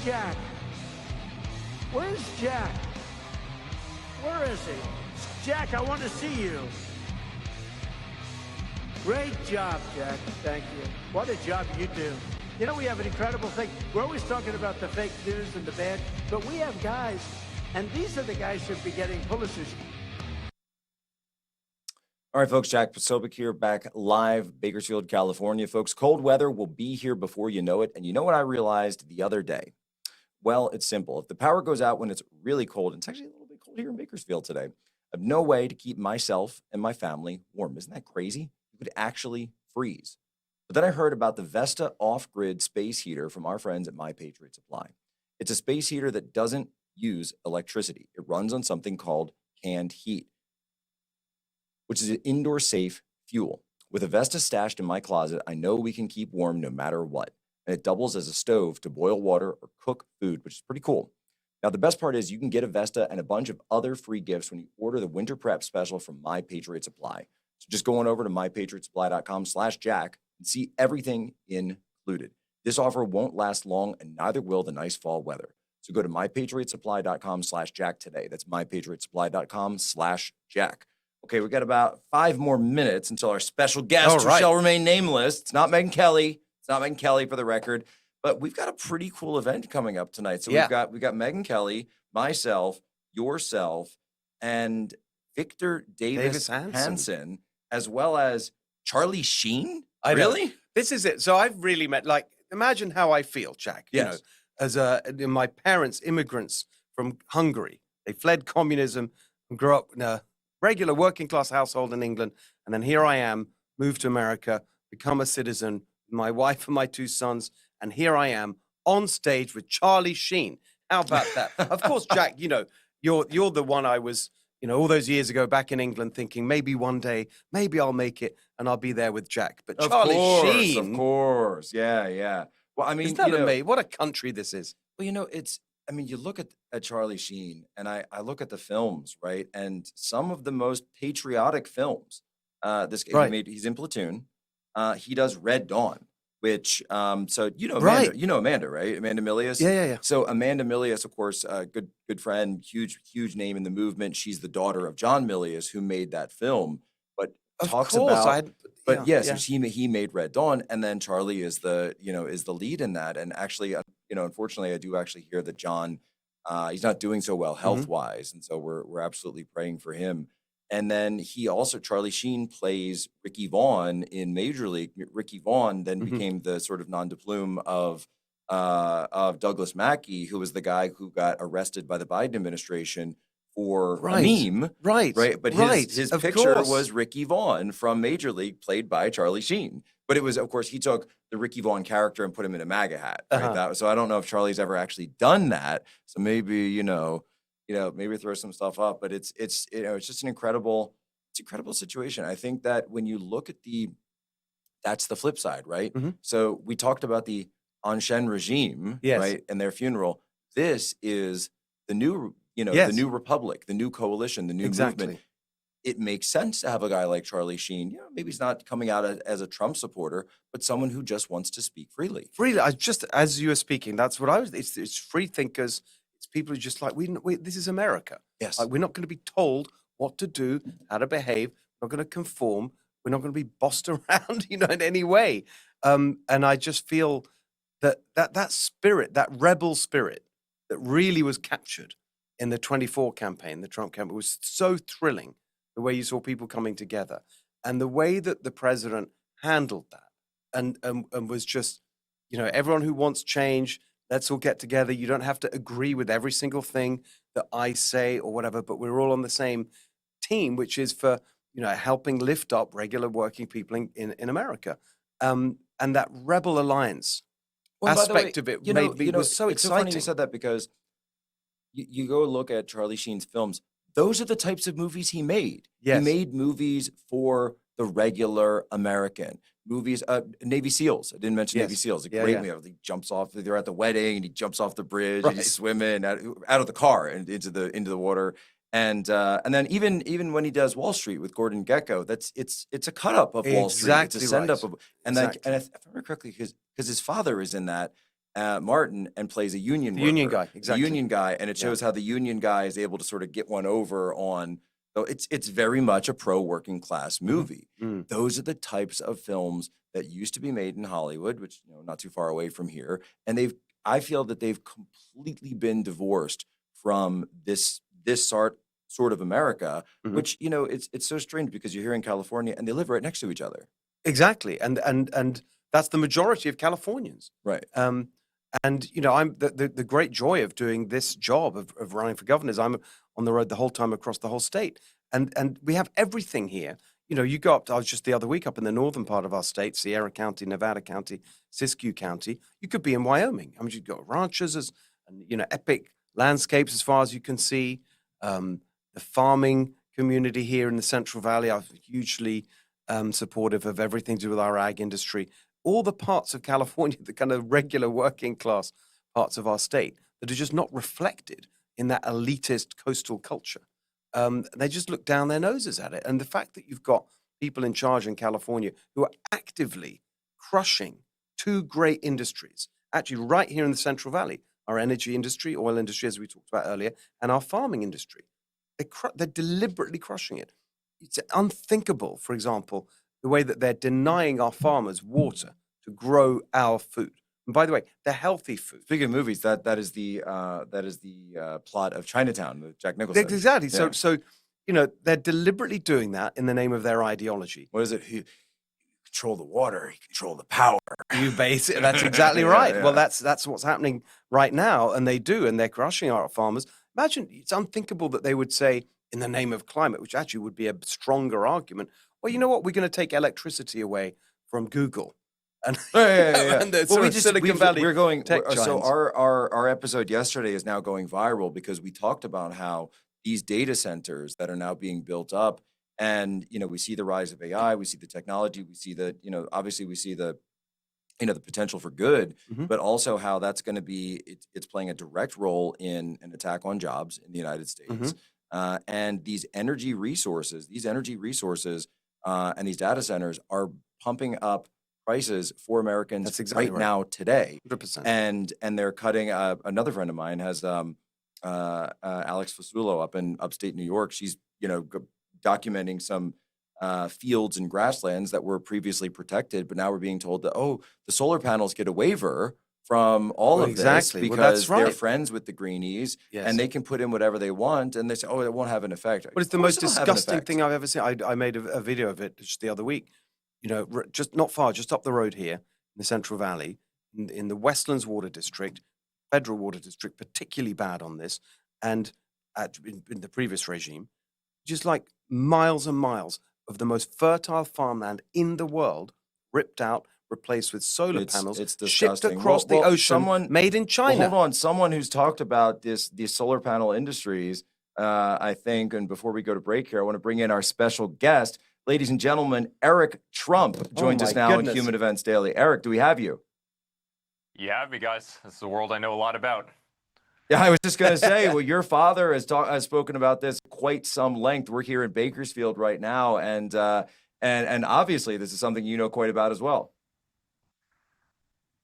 Jack? Where's Jack? Where is he? Jack, I want to see you. Great job, Jack. Thank you. What a job you do. You know, we have an incredible thing. We're always talking about the fake news and the bad, but we have guys, and these are the guys who should be getting Pulitzers. All right, folks, Jack Posobiec here, back live, Bakersfield, California. Folks, cold weather will be here before you know it. And you know what I realized the other day? Well, it's simple. If the power goes out when it's really cold, and it's actually a little bit cold here in Bakersfield today, I have no way to keep myself and my family warm. Isn't that crazy? You could actually freeze. But then I heard about the Vesta off-grid space heater from our friends at My Patriot Supply. It's a space heater that doesn't use electricity. It runs on something called canned heat, which is an indoor safe fuel. With a Vesta stashed in my closet, I know we can keep warm no matter what. And it doubles as a stove to boil water or cook food, which is pretty cool. Now, the best part is you can get a Vesta and a bunch of other free gifts when you order the Winter Prep Special from My Patriot Supply. So just go on over to mypatriotsupply.com/Jack and see everything included. This offer won't last long, and neither will the nice fall weather. So go to mypatriotsupply.com/Jack today. That's mypatriotsupply.com/Jack. Okay, we got about 5 more minutes until our special guest, who shall remain nameless. It's not Megyn Kelly. It's not Megyn Kelly, for the record. But we've got a pretty cool event coming up tonight. So we've got Megyn Kelly, myself, yourself, and Victor Davis Hanson, as well as Charlie Sheen. Really? This is it. So I've really met, like, imagine how I feel, Jack. Yes. You know, as my parents, immigrants from Hungary. They fled communism and grew up in a regular working class household in England. And then here I am, moved to America, become a citizen, my wife and my 2 sons. And here I am on stage with Charlie Sheen. How about that? Of course, Jack, you know, you're the one I was, you know, all those years ago back in England thinking maybe one day, maybe I'll make it and I'll be there with Jack. But Charlie Sheen. Of course. Yeah. Well, I mean, isn't that amazing? What a country this is. Well, you know, you look at Charlie Sheen, and I look at the films, right? And some of the most patriotic films. This guy, he's in Platoon. He does Red Dawn, which, so Amanda, right? Amanda Milius. Yeah. So Amanda Milius, of course, good friend, huge name in the movement. She's the daughter of John Milius, who made that film. But he made Red Dawn, and then Charlie is the lead in that. And actually, unfortunately, I do actually hear that John, he's not doing so well health-wise, and so we're absolutely praying for him. And then Charlie Sheen plays Ricky Vaughn in Major League. Ricky Vaughn then became the sort of nom de plume of Douglas Mackey, who was the guy who got arrested by the Biden administration for a meme. Right. But his picture was Ricky Vaughn from Major League, played by Charlie Sheen. But it was, of course, he took the Ricky Vaughn character and put him in a MAGA hat. Right? So I don't know if Charlie's ever actually done that. So maybe, maybe throw some stuff up, but it's just an incredible situation. I think that when you look at that's the flip side, right? So we talked about the Ancien regime, right, and their funeral. This is the new, the new republic, the new coalition, the new movement. It makes sense to have a guy like Charlie Sheen. Maybe he's not coming out as a Trump supporter, but someone who just wants to speak freely. As you were speaking, that's what I was. It's free thinkers. It's people who just like, this is America. Yes. Like, we're not going to be told what to do, how to behave. We're not going to conform. We're not going to be bossed around, in any way. And I just feel that spirit, that rebel spirit that really was captured in the 24 campaign, the Trump campaign, was so thrilling, the way you saw people coming together and the way that the president handled that and was just, everyone who wants change, let's all get together. You don't have to agree with every single thing that I say or whatever, but we're all on the same team, which is for, helping lift up regular working people in America. And that rebel alliance aspect of it was so exciting. It's so funny you said that, because you go look at Charlie Sheen's films. Those are the types of movies he made. Yes. He made movies for the regular American. Movies, Navy SEALs. I didn't mention Navy SEALs. A great movie. He jumps off. They're at the wedding, and he jumps off the bridge, and he's swimming out of the car and into the water. And then even when he does Wall Street with Gordon Gekko, it's a cut up of Wall Street. It's a send up of, and if I remember correctly, because his father is in that. Martin and plays a union The worker, union guy, exactly. the union guy, and it shows how the union guy is able to sort of get one over on. So it's very much a pro-working class movie. Those are the types of films that used to be made in Hollywood, which not too far away from here, and I feel that they've completely been divorced from this sort of America, which it's so strange because you're here in California and they live right next to each other. Exactly, and that's the majority of Californians, right? I'm the great joy of doing this job of running for governor is I'm on the road the whole time across the whole state, and we have everything here. You go up. I was just the other week up in the northern part of our state, Sierra County, Nevada County, Siskiyou County. You could be in Wyoming. I mean, you've got ranches and epic landscapes as far as you can see. The farming community here in the Central Valley are hugely supportive of everything to do with our ag industry. All the parts of California, the kind of regular working class parts of our state that are just not reflected in that elitist coastal culture. They just look down their noses at it. And the fact that you've got people in charge in California who are actively crushing two great industries, actually right here in the Central Valley, our energy industry, oil industry, as we talked about earlier, and our farming industry. They're deliberately crushing it. It's unthinkable, for example, the way that they're denying our farmers water to grow our food. And by the way, they're healthy food. Speaking of movies, that is the plot of Chinatown with Jack Nicholson. Exactly. Yeah. So they're deliberately doing that in the name of their ideology. What is it? He control the water, he control the power. You base it. That's exactly right. Yeah. Well, that's what's happening right now, and they do, and they're crushing our farmers. Imagine, it's unthinkable that they would say, in the name of climate, which actually would be a stronger argument, well, you know what? We're going to take electricity away from Google. And, and the well, Silicon Valley we're going. tech So giants. our episode yesterday is now going viral because we talked about how these data centers that are now being built up, and we see the rise of AI, we see the technology, we see the obviously we see the the potential for good, but also how that's going to be it's playing a direct role in an attack on jobs in the United States. And these energy resources, and these data centers are pumping up prices for Americans right now today. 100%. And they're cutting. Another friend of mine has Alex Fasulo up in upstate New York. She's documenting some fields and grasslands that were previously protected, but now we're being told that the solar panels get a waiver from all of this because they're friends with the greenies, and they can put in whatever they want, and they say, it won't have an effect. But it's the most disgusting thing I've ever seen. I made a video of it just the other week, just not far, just up the road here in the Central Valley, in the Westlands Water District, Federal Water District, particularly bad on this, and in the previous regime, just like miles and miles of the most fertile farmland in the world ripped out, replaced with solar panels, shipped across the ocean, made in China. Hold on, someone who's talked about these solar panel industries, I think, and before we go to break here, I want to bring in our special guest, ladies and gentlemen. Eric Trump joins us now in Human Events Daily. Eric, do we have you? You have me, guys. This is a world I know a lot about. Yeah, I was just going to say, well, your father has spoken about this quite some length. We're here in Bakersfield right now, and obviously this is something you know quite about as well.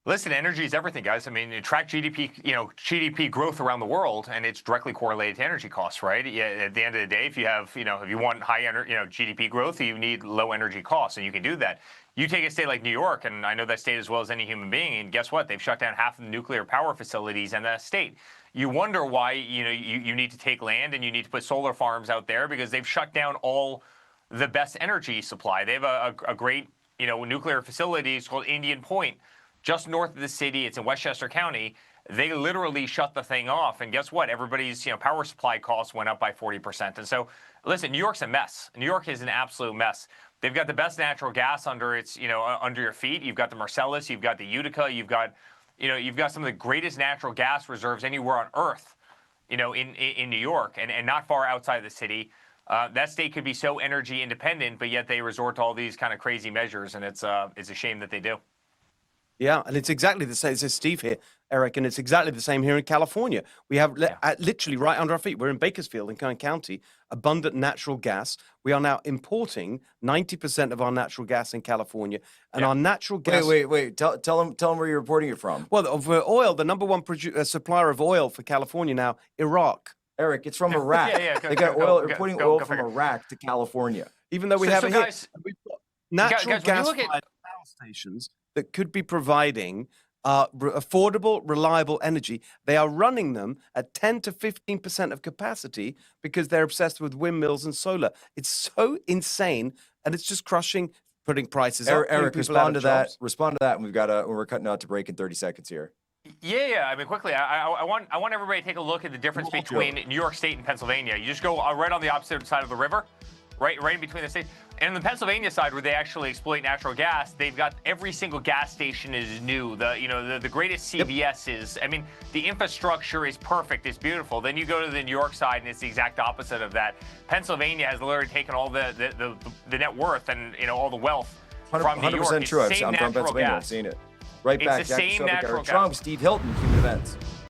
Listen, energy is everything, guys. I mean, you track GDP, GDP growth around the world, and it's directly correlated to energy costs, right? Yeah, at the end of the day, if you have, if you want high GDP growth, you need low energy costs, and you can do that. You take a state like New York, and I know that state as well as any human being, and guess what? They've shut down half of the nuclear power facilities in that state. You wonder why, you need to take land and you need to put solar farms out there because they've shut down all the best energy supply. They have a great, nuclear facility. It's called Indian Point, just north of the city. It's in Westchester County. They literally shut the thing off. And guess what? Everybody's, power supply costs went up by 40%. And so, listen, New York's a mess. New York is an absolute mess. They've got the best natural gas under its, under your feet. You've got the Marcellus, you've got the Utica, you've got some of the greatest natural gas reserves anywhere on earth, in New York and not far outside the city. That state could be so energy independent, but yet they resort to all these kind of crazy measures, and it's a shame that they do. Yeah, and it's exactly the same. It says Steve here, Eric, and it's exactly the same here in California. We have literally right under our feet. We're in Bakersfield in Kern County, abundant natural gas. We are now importing 90% of our natural gas in California, and our natural gas. Wait. Tell them where you're reporting it from. Well, of oil, the number one supplier of oil for California now, Iraq. Eric, it's from Iraq. They got oil. They're putting oil from Iraq to California. Even though we have it here, guys, we've got natural gas-fired power stations that could be providing affordable, reliable energy. They are running them at 10 to 15% of capacity because they're obsessed with windmills and solar. It's so insane, and it's just crushing, putting prices up. Eric, respond to that. Respond to that, and we're cutting out to break in 30 seconds here. Yeah. I mean, quickly, I want everybody to take a look at the difference between New York State and Pennsylvania. You just go right on the opposite side of the river, right in between the states. And on the Pennsylvania side, where they actually exploit natural gas, they've got every single gas station is new. The greatest CVS is. I mean, the infrastructure is perfect. It's beautiful. Then you go to the New York side, and it's the exact opposite of that. Pennsylvania has literally taken all the net worth and all the wealth from New York. 100% true. It's the same I'm from natural Pennsylvania. gas. I've seen it. Right It's back. the same Jack natural Trump, gas. Steve Hilton, human events.